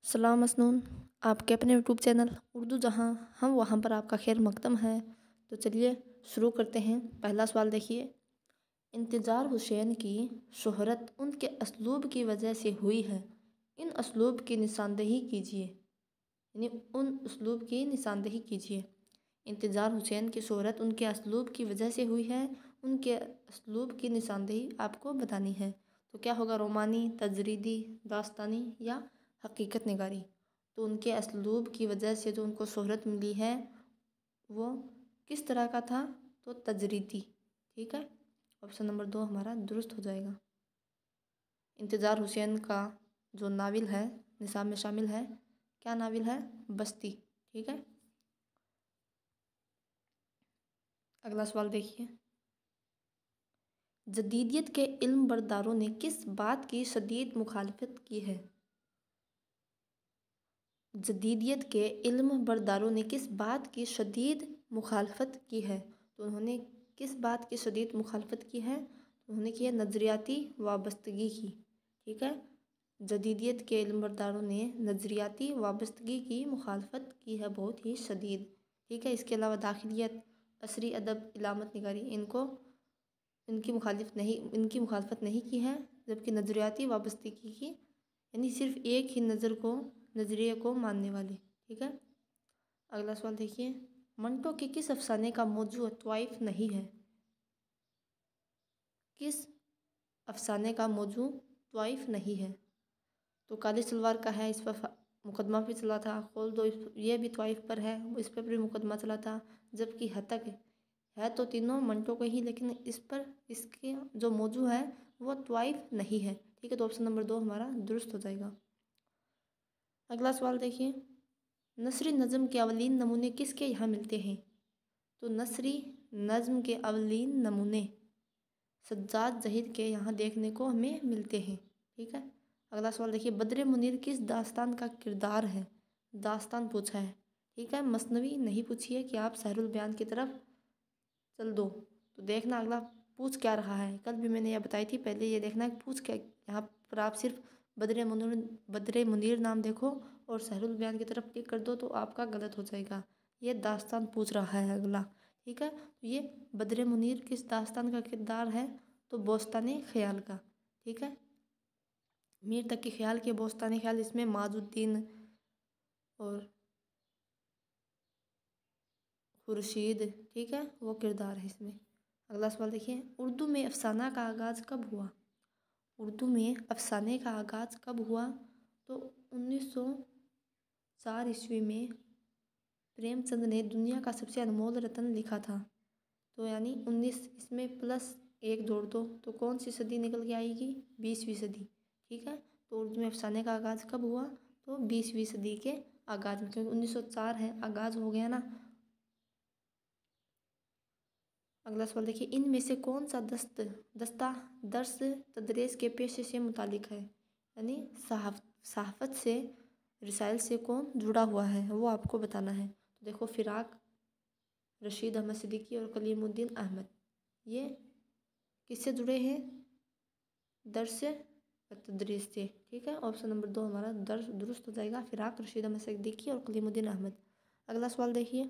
सलाम मसनून। आपके अपने यूट्यूब चैनल उर्दू जहाँ हम वहाँ पर आपका खैर मकदम है। तो चलिए शुरू करते हैं। पहला सवाल देखिए, इंतज़ार हुसैन की शोहरत उनके असलूब की वजह से हुई है। इन असलूब की निशानदेही कीजिए, यानी उन असलूब की निशानदेही कीजिए। इंतज़ार हुसैन की शोहरत उनके असलूब की वजह से हुई है, उनके असलूब की निशानदेही आपको बतानी है। तो क्या होगा, रोमानी, तजरीदी, दास्तानी या हकीकत निगारी। तो उनके असलूब की वजह से जो उनको शोहरत मिली है वो किस तरह का था, तो तजरीदी। ठीक है, ऑप्शन नंबर 2 हमारा दुरुस्त हो जाएगा। इंतज़ार हुसैन का जो नाविल है निसाब में शामिल है, क्या नाविल है, बस्ती। ठीक है, अगला सवाल देखिए, जदीदियत के इल्म बरदारों ने किस बात की शदीद मुखालफत की है। जदीदियत के इल्म बरदारों ने किस बात की शदीद मुखालफत की है। तो उन्होंने किस बात की शदीद मुखालफत की है, तो उन्होंने की है नज़रियाती वाबस्तगी की। ठीक है, जदीदियत के इल्म बरदारों ने नज़रियाती वाबस्तगी की मुखालफत की है, बहुत ही शदीद। ठीक है, इसके अलावा दाखिलियत, असरी अदब, इलामत निगारी, इनकी मुखालफत नहीं की है। जबकि नज़रियाती वाबस्तगी की, यानी सिर्फ एक ही नज़रिए को मानने वाले। ठीक है, अगला सवाल देखिए, मंटो के किस अफसाने का मौजू त्वाइफ नहीं है। किस अफसाने का मौजू त्वाइफ नहीं है। तो काली सलवार का है, इस पर मुकदमा भी चला था। खोल दो, ये भी त्वाइफ पर है, इस पर भी मुकदमा चला था। जबकि हतक है तो तीनों मंटो को ही, लेकिन इस पर इसके जो मौजू है वो त्वाइफ नहीं है। ठीक है, तो ऑप्शन नंबर 2 हमारा दुरुस्त हो जाएगा। अगला सवाल देखिए, नसरी नज़म के अवलीन नमूने किसके यहाँ मिलते हैं। तो नसरी नज़म के अवलीन नमूने सज्जाद ज़हीर के यहाँ देखने को हमें मिलते हैं। ठीक है, अगला सवाल देखिए, बद्र मुनीर किस दास्तान का किरदार है। दास्तान पूछा है। ठीक है, मसनवी नहीं पूछी है कि आप सहरुल बयान की तरफ चल दो। तो देखना अगला पूछ क्या रहा है। कल भी मैंने यह बताई थी, पहले ये देखना है पूछ क्या। यहाँ पर आप सिर्फ बद्र मुनीर नाम देखो और सहरुल बयान की तरफ क्लिक कर दो तो आपका गलत हो जाएगा। ये दास्तान पूछ रहा है अगला। ठीक है, तो ये बद्र मुनीर किस दास्तान का किरदार है, तो बोस्तान ख्याल का। ठीक है, मीर तकी ख्याल के बोस्तान ख्याल, इसमें माजुद्दीन और खुर्शीद, ठीक है, वो किरदार है इसमें। अगला सवाल देखिए, उर्दू में अफसाना का आगाज़ कब हुआ। उर्दू में अफसाने का आगाज़ कब हुआ, तो 1904 ईस्वी में प्रेमचंद ने दुनिया का सबसे अनमोल रत्न लिखा था। तो यानी 19, इसमें प्लस 1 जोड़ दो तो कौन सी सदी निकल के आएगी, 20वीं सदी। ठीक है, तो उर्दू में अफसाने का आगाज़ कब हुआ, तो 20वीं सदी के आगाज़ में, क्योंकि 1904 है, आगाज़ हो गया ना। अगला सवाल देखिए, इनमें से कौन सा दस्ता दर्स तदरीस के पेशे से मुतालिक है, यानी सहाफ़त से, रिसाइल से कौन जुड़ा हुआ है वो आपको बताना है। तो देखो, फ़िराक, रशीद अहमद सिद्दीकी और कलीमुद्दीन अहमद, ये किससे जुड़े हैं, दर्स तदरीस से। ठीक है, ऑप्शन नंबर 2 हमारा दर्स दुरुस्त हो जाएगा, फ़िराक, रशीद अहमद सिद्दीकी और कलीमुद्दीन अहमद। अगला सवाल देखिए,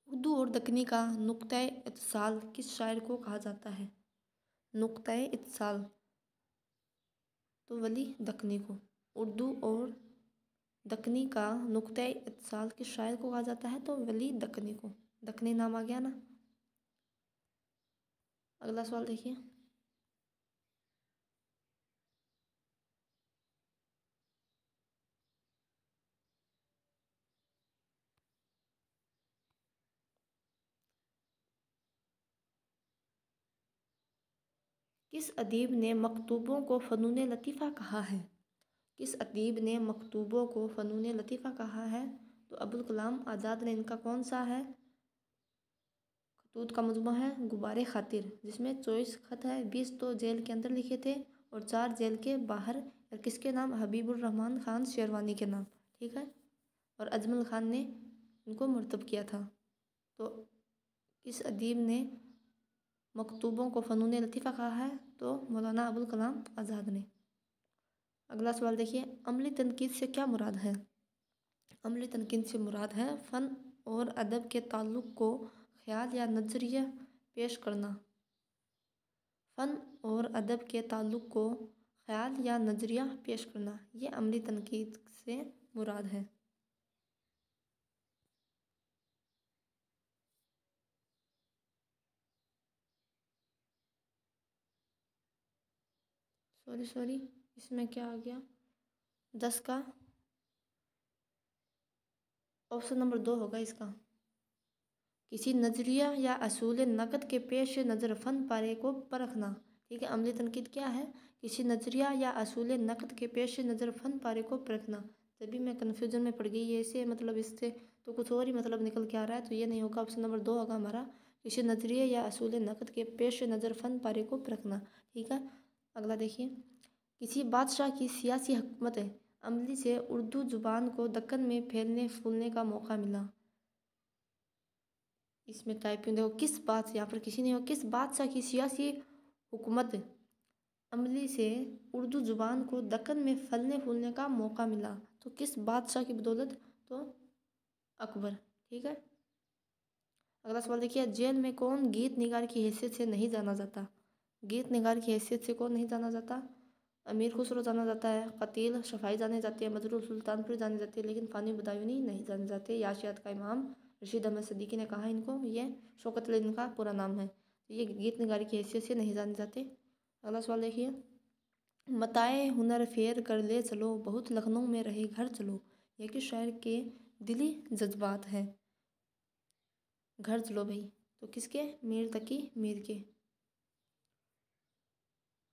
उर्दू और दक्कनी का नुक्ता इत्तिसाल किस शायर को कहा जाता है। नुक्ता इत्तिसाल, तो वली दक्कनी को। उर्दू और दक्कनी का नुक्ता इत्तिसाल किस शायर को कहा जाता है, तो वली दक्कनी को। दक्कनी नाम आ गया ना। अगला सवाल देखिए, किस अदीब ने मकतूबों को फ़नून लतीफ़ा कहा है। किस अदीब ने मकतूबों को फ़नून लतीफ़ा कहा है, तो अबुल कलाम आज़ाद ने इनका कौन सा है, खतूत का मजमू है गुबारे खातिर, जिसमें 24 ख़त है। 20 तो जेल के अंदर लिखे थे और 4 जेल के बाहर, और किसके नाम, हबीबुर रहमान ख़ान शेरवानी के नाम। ठीक है, और अजमल ख़ान ने इनको मरतब किया था। तो किस अदीब ने मकतूबों को फ़नून लतीफ़ा कहा है, तो मौलाना अबुल कलाम आज़ाद ने। अगला सवाल देखिए, अमली तनकीद से क्या मुराद है? अमली तनकीद से मुराद है फ़न और अदब के ताल्लुक़ को ख्याल या नज़रिया पेश करना। फ़न और अदब के ताल्लुक़ को ख्याल या नज़रिया पेश करना, ये अमली तनकीद से मुराद है। सॉरी इसमें क्या आ गया? 10 का ऑप्शन नंबर 2 होगा इसका। किसी नज़रिया या असूल नक़द के पेश नज़र फ़न पारे को परखना। ठीक है, अमली तनकीद क्या है? किसी नज़रिया या असूल नक़द के पेश नज़र फ़न पारे को परखना। तभी मैं कन्फ्यूज़न में पड़ गई, ये ऐसे मतलब इससे तो कुछ और ही मतलब निकल के आ रहा है, तो ये नहीं होगा, ऑप्शन नंबर 2 होगा हमारा। किसी नज़रिए या असूल नक़द के पेश नज़र फ़न पारे को परखना। ठीक है, अगला देखिए, किसी बादशाह की सियासी हुकूमत अमली से उर्दू ज़ुबान को दक्कन में फैलने फूलने का मौका मिला। इसमें टाइपिंग देखो, किस बात से, यहाँ पर किसी नहीं हो, किस बादशाह की सियासी हुकूमत अमली से उर्दू ज़ुबान को दक्कन में फलने फूलने का मौका मिला। तो किस बादशाह की बदौलत? तो अकबर। ठीक है, अगला सवाल देखिए, जेल में कौन गीत निगार की हैसियत से नहीं जाना जाता? गीत निगार की हैसियत से कौन नहीं जाना जाता? अमीर खुसरो जाना जाता है, कतील शफाई जाने जाती है, मजरूर सुल्तानपुर जाने जाती है, लेकिन फ़ानी बदायूनी नहीं जाने जाते। याशियात का इमाम रशीद अहमद सदीकी ने कहा इनको, ये शौकत अली इनका पूरा नाम है। ये गीत निगारी की हैसियत से नहीं जाने जाते। अगला सवाल देखिए, मताए हुनर फेर कर ले चलो, बहुत लखनऊ में रहे घर चलो, ये किस शायर के दिली जज्बात हैं? घर चलो भाई, तो किसके? मीर तकी मीर के।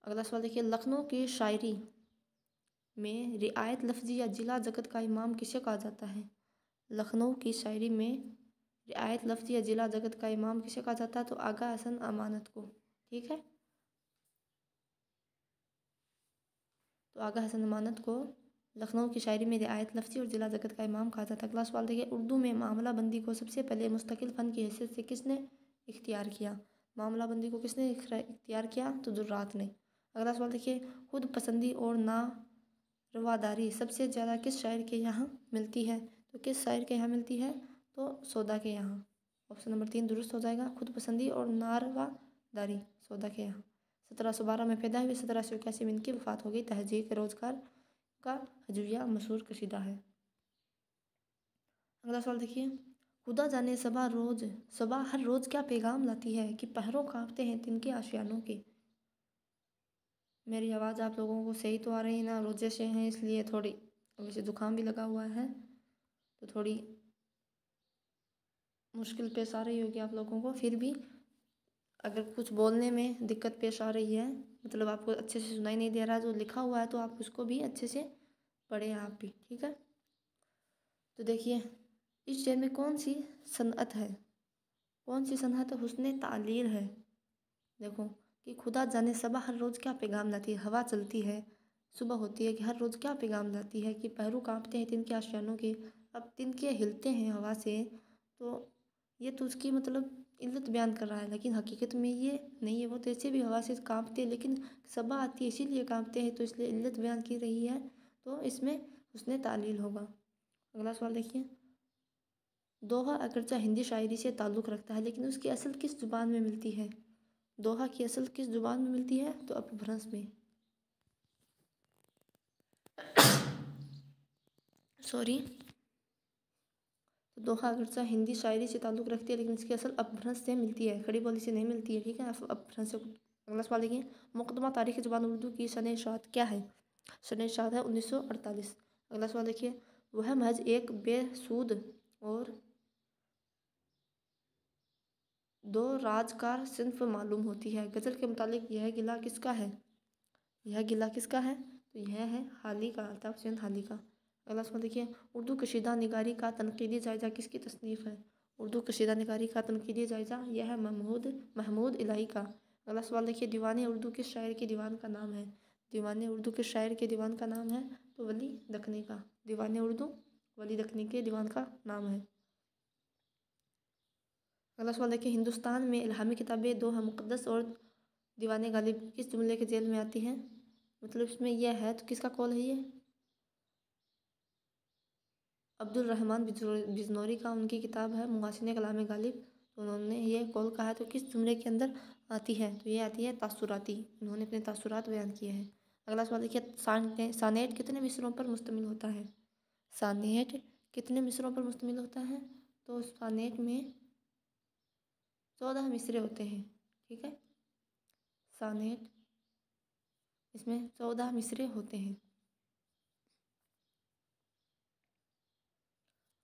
अगला सवाल देखिए, लखनऊ की शायरी में रियायत लफ्ज़ी या जिला जगत का इमाम किसे कहा जाता है? लखनऊ की शायरी में रियायत लफ्ज़ी या जिला जगत का इमाम किसे कहा जाता है? तो आगा हसन अमानत को। ठीक है, तो आगा हसन अमानत को लखनऊ की शायरी में रियायत लफ्ज़ी और जिला जगत का इमाम कहा जाता है। अगला सवाल देखिए, उर्दू में मामला बंदी को सबसे पहले मुस्तकिल फ़न की हैसियत से किसने इख्तियार किया? मामला बंदी को किसने इख्तियार किया? तो दुर्रात ने। अगला सवाल देखिए, खुद पसंदी और ना रवादारी सबसे ज़्यादा किस शायर के यहाँ मिलती है? तो किस शायर के यहाँ मिलती है? तो सौदा के यहाँ। ऑप्शन नंबर 3 दुरुस्त हो जाएगा, खुद पसंदी और नारवादारी सौदा के यहाँ। 1712 में पैदा हुई, 1781 में इनकी वफ़ात हो गई। तहज़ीब रोज़गार का हजविया मशहूर कशीदा है। अगला सवाल देखिए, खुदा जाने सबा हर रोज़ क्या पैगाम लाती है कि पहरों कांपते हैं तिनके आशियानों के। मेरी आवाज़ आप लोगों को सही तो आ रही है ना? रोजे से हैं इसलिए थोड़ी, वैसे ज़ुकाम भी लगा हुआ है तो थोड़ी मुश्किल पेश आ रही होगी आप लोगों को। फिर भी अगर कुछ बोलने में दिक्कत पेश आ रही है, मतलब आपको अच्छे से सुनाई नहीं दे रहा है जो लिखा हुआ है, तो आप उसको भी अच्छे से पढ़ें आप भी। ठीक है, तो देखिए, इस शेर में कौन सी सनअत है? कौन सी सनअत? हुस्न तालील है। देखो कि खुदा जाने सबा हर रोज़ क्या पैगाम लाती है। हवा चलती है, सुबह होती है कि हर रोज़ क्या पैगाम लाती है कि पहरू कांपते हैं तिनके आशियानों के। अब तिनके हिलते हैं हवा से, तो ये तो उसकी मतलब इल्लत बयान कर रहा है, लेकिन हकीकत में ये नहीं है। वो तो ऐसे भी हवा से कांपते हैं, लेकिन सबा आती है इसीलिए कांपते हैं, तो इसलिए इल्लत बयान की रही है, तो इसमें हुस्न तालील होगा। अगला सवाल देखिए, दोहा अगरचा हिंदी शायरी से ताल्लुक़ रखता है, लेकिन उसकी असल किस ज़ुबान में मिलती है? दोहा की असल किस ज़ुबान में मिलती है? तो अपभ्रंश में। सॉरी, तो दोहा अगरचा हिंदी शायरी से ताल्लुक़ रखती है, लेकिन इसकी असल अपभ्रंश से मिलती है, खड़ी बोली से नहीं मिलती है। ठीक है, अपभ्रंश से। अगला सवाल देखिए, मुकदमा तारीख़ ज़ुबान उर्दू की सन इशात क्या है? सन इशात है 1948। अगला सवाल देखिए, वह महज एक बेसूद और दो राजकार सिन्फ मालूम होती है। गज़ल के मुतालिक यह गिला किसका है? यह गिला किसका है? तो यह है हाली का, अल्ताफ़ हुसैन हाली का। अगला सवाल देखिए, उर्दू कशीदा निगारी का तनकीदी जायज़ा किसकी तसनीफ़ है? उर्दू कशीदा निगारी का तनकीदी जायज़ा यह है महमूद इलाही का। अगला सवाल देखिए, दीवान उर्दू किस शायर के दीवान का नाम है? दीवान उर्दू किस शायर के दीवान का नाम है? तो वली दखनी का। दीवान उर्दू वली दखनी के दीवान का नाम है। अगला सवाल देखिए, हिंदुस्तान में इल्हामी किताबें दो हैं, मुक़द्दस और दीवाने गालिब किस जुमले के जेल में आती हैं? मतलब इसमें यह है, तो किसका कॉल है ये? अब्दुल रहमान बिजनौरी का, उनकी किताब है मुहसिन कलाम गालिब, तो उन्होंने ये कॉल कहा है। तो किस जुमले के अंदर आती है? तो ये आती है तासुराती, उन्होंने अपने तासुरात बयान किए हैं। अगला सवाल देखिए, सानेट कितने मिसरों पर मुश्तमिल होता है? सानेट कितने मिसरों पर मुश्तमिल होता है? तो सानेट में 14 मिसरे होते हैं। ठीक है, सानेट इसमें 14 मिसरे होते हैं।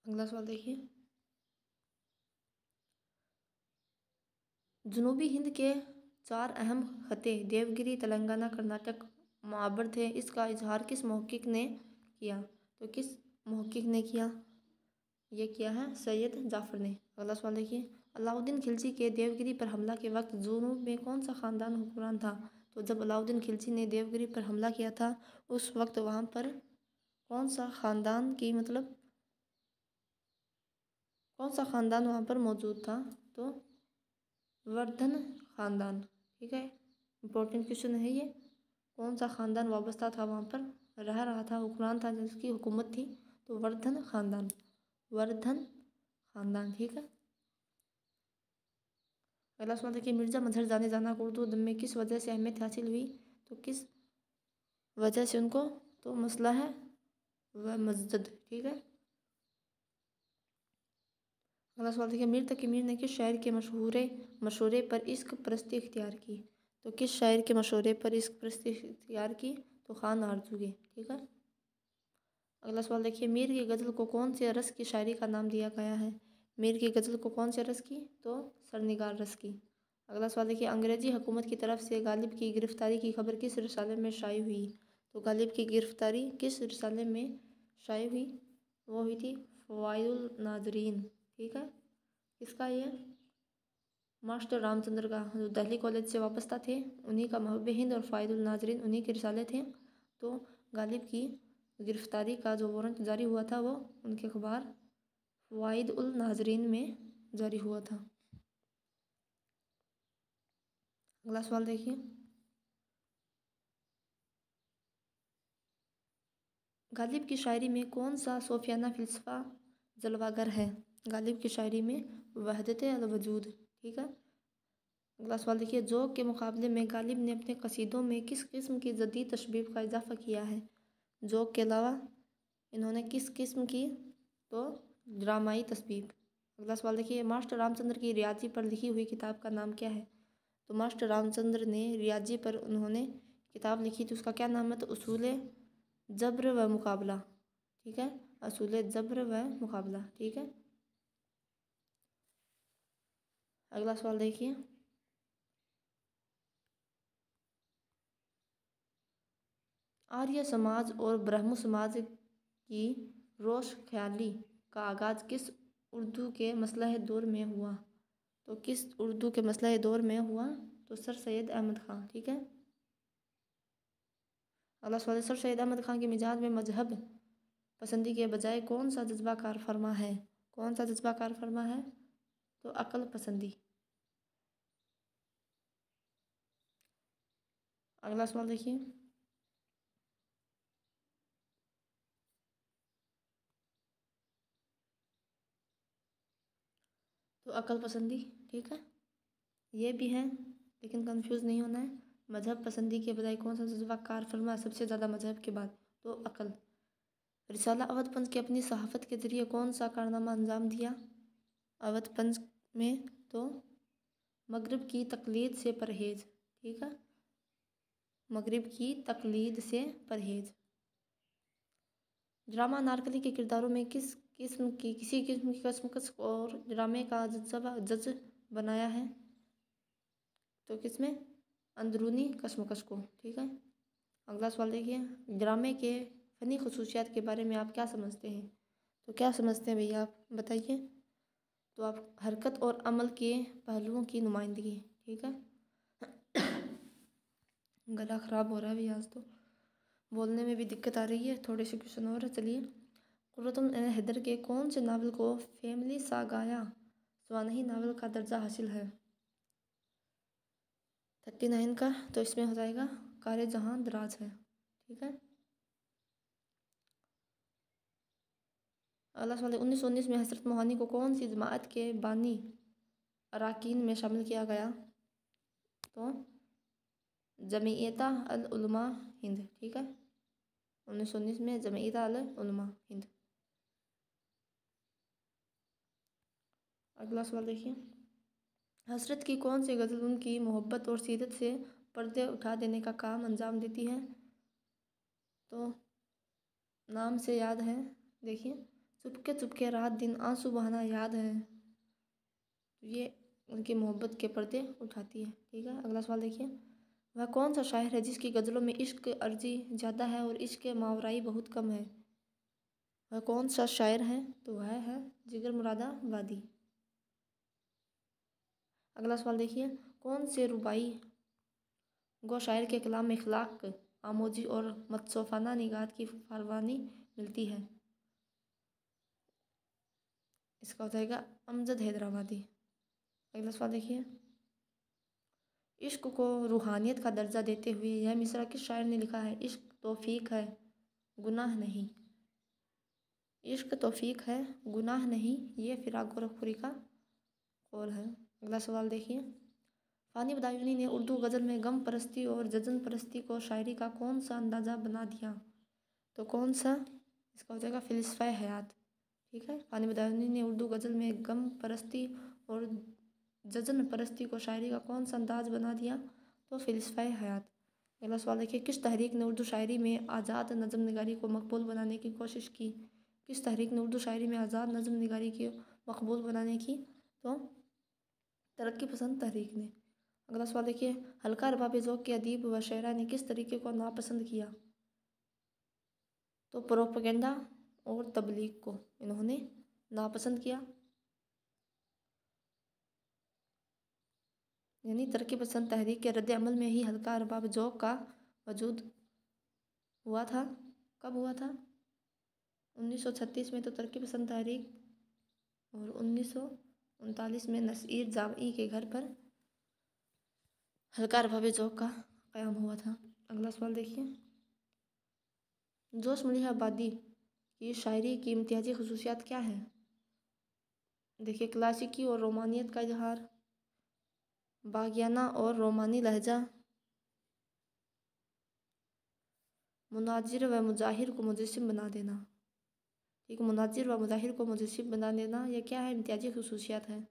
अगला सवाल देखिए, जनूबी हिंद के 4 अहम खत्ते देवगिरी, तेलंगाना, कर्नाटक, महाबर थे। इसका इजहार किस महक्किक ने किया? तो किस महक्किक ने किया? ये किया है सैयद जाफर ने। अगला सवाल देखिए, अलाउद्दीन खिलजी के देवगिरी पर हमला के वक्त जुनूब में कौन सा ख़ानदान हुक्मरान था? तो जब अलाउद्दीन खिलजी ने देवगिरी पर हमला किया था, उस वक्त वहाँ पर कौन सा ख़ानदान की, मतलब कौन सा ख़ानदान वहाँ पर मौजूद था? तो वर्धन ख़ानदान। ठीक है, इम्पोर्टेंट क्वेश्चन है ये। कौन सा ख़ानदान वाबस्ता था वहाँ पर, रह रहा था, हुक्मरान था, जिसकी हुकूमत थी? तो वर्धन ख़ानदान, वर्धन ख़ानदान। ठीक है, अगला सवाल देखिए, मिर्ज़ा मजहर जाने जाना उर्दू अदब में किस वजह से अहमियत हासिल हुई? तो किस वजह से उनको? तो मसला है व मस्जिद। ठीक है, अगला सवाल देखिए, मीर तकी मीर ने किस शायर के मशवरे पर इश्क परस्ती इख्तियार की? तो किस शायर के मशवरे पर इश्क परस्ती इख्तियार की? तो खान आरजू के। ठीक है, अगला सवाल देखिए, मीर की गज़ल को कौन से रस की शायरी का नाम दिया गया है? मीर की गज़ल को कौन से रस की? तो सरनिगार रस की। अगला सवाल देखिए, अंग्रेज़ी हुकूमत की तरफ से गालिब की गिरफ़्तारी की खबर किस रिसाले में शाये हुई? तो गालिब की गिरफ़्तारी किस रिसाले में शाये हुई? वो हुई थी फ़वाइदुल नाज़रीन। ठीक है, किसका ये? मास्टर रामचंद्र का, जो दिल्ली कॉलेज से वाबस्ता थे, उन्हीं का महब हिंद और फ़ायदुल नाज़रीन उन्हीं के रिसाले थे। तो गालिब की गिरफ़्तारी का जो वारंट जारी हुआ था, वो उनके अखबार फ़वाइद उल नाज़रीन में जारी हुआ था। अगला सवाल देखिए, गालिब की शायरी में कौन सा सूफियाना फ़िलसफ़ा जलवागर है? गालिब की शायरी में वहदत अल वजूद। ठीक है, अगला सवाल देखिए, जोक के मुकाबले में गालिब ने अपने कसीदों में किस किस्म की जदीद तशबीह का इजाफा किया है? जोक के अलावा इन्होंने किस किस्म की? तो ड्रामाई तस्बीह। अगला सवाल देखिए, मास्टर रामचंद्र की रियाजी पर लिखी हुई किताब का नाम क्या है? तो मास्टर रामचंद्र ने रियाजी पर उन्होंने किताब लिखी थी, उसका क्या नाम है? तो उसूल जब्र व मुकाबला। ठीक है, उसूल जब्र व मुकाबला। ठीक है, अगला सवाल देखिए, आर्य समाज और ब्रह्म समाज की रोश ख्याली का आगाज़ किस उर्दू के मसलह दौर में हुआ? तो किस उर्दू के मसलह दौर में हुआ? तो सर सैयद अहमद ख़ान। ठीक है, अगला सवाल, सर सैयद अहमद ख़ान के मिजाज में मजहब पसंदी के बजाय कौन सा जज्बा कार फरमा है? कौन सा जज्बा कार फरमा है? तो अक्ल पसंदी। अगला सवाल देखिए, तो अक्ल पसंदी। ठीक है, ये भी है, लेकिन कंफ्यूज नहीं होना है। मजहब पसंदी के बजाय कौन सा जज्बा कार फरमा है सबसे ज़्यादा मजहब के बाद? तो अक्ल। रिसाला अवध पंच के अपनी सहाफ़त के ज़रिए कौन सा कारनामा अंजाम दिया? अवध पंच में तो मगरिब की तकलीद से परहेज़। ठीक है, मगरिब की तकलीद से परहेज़। ड्रामा अनारकली के किरदारों में किसी किस्म की कशमकश और ड्रामे का जज बनाया है? तो किसमें? अंदरूनी कशमकश को। ठीक है, अगला सवाल देखिए, ड्रामे के फ़नी खसूसियात के बारे में आप क्या समझते हैं? तो क्या समझते हैं भैया, आप बताइए। तो आप हरकत और अमल के पहलुओं की नुमाइंदगी। ठीक है, गला ख़राब हो रहा है भैया आज, तो बोलने में भी दिक्कत आ रही है। थोड़े से क्वेश्चन और है, चलिए। कुर्रतुल ऐन हैदर के कौन से नावल को फैमिली सागाया स्वानही नावल का दर्जा हासिल है? 39 का, तो इसमें हो जाएगा कार जहाँ दराज है। ठीक है। अगला सवाल है 1919 में हजरत मोहानी को कौन सी जमात के बानी अरकान में शामिल किया गया? तो जमीयत अल उलमा हिंद, ठीक है। 1919 में जमीयत अल उलमा हिंद। अगला सवाल देखिए, हसरत की कौन सी गज़ल उनकी मोहब्बत और सीरत से पर्दे उठा देने का काम अंजाम देती है? तो नाम से याद है, देखिए, चुपके चुपके रात दिन आंसू बहाना याद है, ये उनकी मोहब्बत के पर्दे उठाती है, ठीक है। अगला सवाल देखिए, वह कौन सा शायर है जिसकी गज़लों में इश्क अर्जी ज़्यादा है और इश्क मावराई बहुत कम है? वह कौन सा शायर है? तो वह है जिगर मुरादाबादी। अगला सवाल देखिए, कौन से रुबाई गो शायर के कलाम में इखलाक आमोजी और मतसोफाना निगाहत की फारवानी मिलती है? इसका हो जाएगा अमजद हैदराबादी। अगला सवाल देखिए, इश्क को रूहानियत का दर्जा देते हुए यह मिसरा किस शायर ने लिखा है? इश्क तौफीक है गुनाह नहीं, इश्क तौफीक है गुनाह नहीं, ये फिराक गोरखपुरी का कौल है। अगला सवाल देखिए, फ़ानी बदायूनी ने उर्दू गज़ल में गम परस्ती और जज़न परस्ती को शायरी का कौन सा अंदाज़ा बना दिया? तो कौन सा? इसका हो जाएगा फ़िलसफ़े हयात, ठीक है। फ़ानी बदायूनी ने उर्दू गज़ल में गम परस्ती और जज़न परस्ती को शायरी का कौन सा अंदाज़ बना दिया? तो फ़िलसफ़े हयात। अगला सवाल देखिए, किस तहरीक ने उर्दू शायरी में आज़ाद नज़म निगारी को मकबूल बनाने की कोशिश की? किस तहरीक ने उर्दू शायरी में आज़ाद नज़म निगारी को मकबूल बनाने की? तो तरक्की पसंद तहरीक ने। अगला सवाल देखिए, हल्का रबाब ज़ौक़ के अदीब व शायरा ने किस तरीके को नापसंद किया? तो प्रोपेगेंडा और तबलीग को इन्होंने नापसंद किया, यानी तरक्की पसंद तहरीक के रद्द अमल में ही हल्का रबाब ज़ौक़ का वजूद हुआ था। कब हुआ था? 1936 में तो तरक्की पसंद तहरीक, और 1939 में नसीर जावी के घर पर हल्का रबाब ज़ौक़ का क़याम हुआ था। अगला सवाल देखिए, जोश मलिह आबादी की शायरी की इम्तियाजी खसूसियात क्या है? देखिए, क्लासिकी और रोमानियत का इजहार, बागियाना और रोमानी लहजा, मुनाजिर व मुजाहिर को मुजस्सिम बना देना, ठीक, मुनाजिर व मुजाहिर को मुजस्सिम बना देना, यह क्या है? इम्तियाजी खसूसियात है।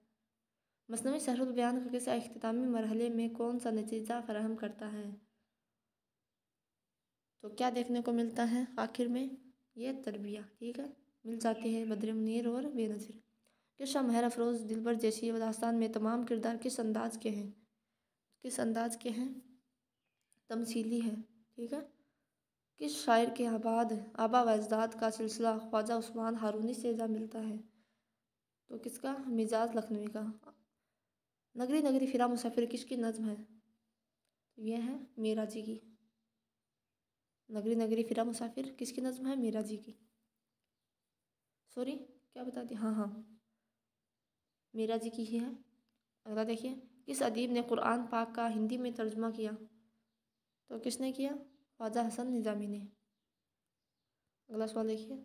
मसनवी सहरुल बयान का किस्सा इख्तितामी मरहले में कौन सा नतीजा फराहम करता है? तो क्या देखने को मिलता है आखिर में? ये तरबिया, ठीक है, मिल जाते हैं बद्र मुनीर और बेनज़ीर। किस्सा महर अफरोज़ दिलबर जैसी दास्तान में तमाम किरदार किस अंदाज के हैं? किस अंदाज के हैं? तमसीली है, ठीक है। किस शायर के आबा व अजदाद का सिलसिला ख्वाजा उस्मान हारूनी से जा मिलता है? तो किसका? मिजाज लखनवी का। नगरी नगरी फिरा मुसाफिर किसकी नज़्म है? तो यह है मीराजी की। नगरी नगरी फिरा मुसाफिर किसकी नज़्म है? मीराजी की। सॉरी, क्या बता दी? हाँ, मीराजी की ही है। अगला देखिए, किस अदीब ने कुरान पाक का हिंदी में तर्जुमा किया? तो किसने किया? ख्वाजा हसन निज़ामी ने। अगला सवाल देखिए,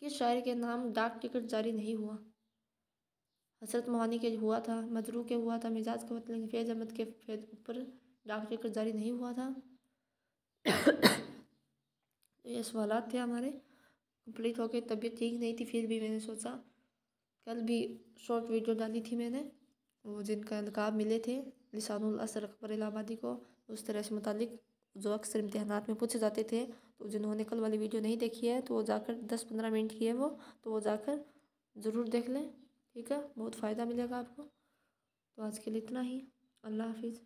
किस शायर के नाम डाक टिकट जारी नहीं हुआ? हसरत मोहानी के हुआ था, मजरू के हुआ था, मिजाज के मतलब फैज़ अहमद के ऊपर डाक टिकट जारी नहीं हुआ था। ये सवालात थे हमारे, कंप्लीट हो गए। तबीयत ठीक नहीं थी, फिर भी मैंने सोचा कल भी शॉर्ट वीडियो डाली थी मैंने, वो जिनका अलकाब मिले थे लिसानुल असर अकबर इलाहाबादी को, उस तरह से मुतालिक जो अक्सर इम्तिहानात में पूछे जाते थे। तो जिन्होंने कल वाली वीडियो नहीं देखी है तो वो जाकर 10-15 मिनट की है वो, तो वो जाकर ज़रूर देख लें, ठीक है, बहुत फ़ायदा मिलेगा आपको। तो आज के लिए इतना ही, अल्लाह हाफिज़।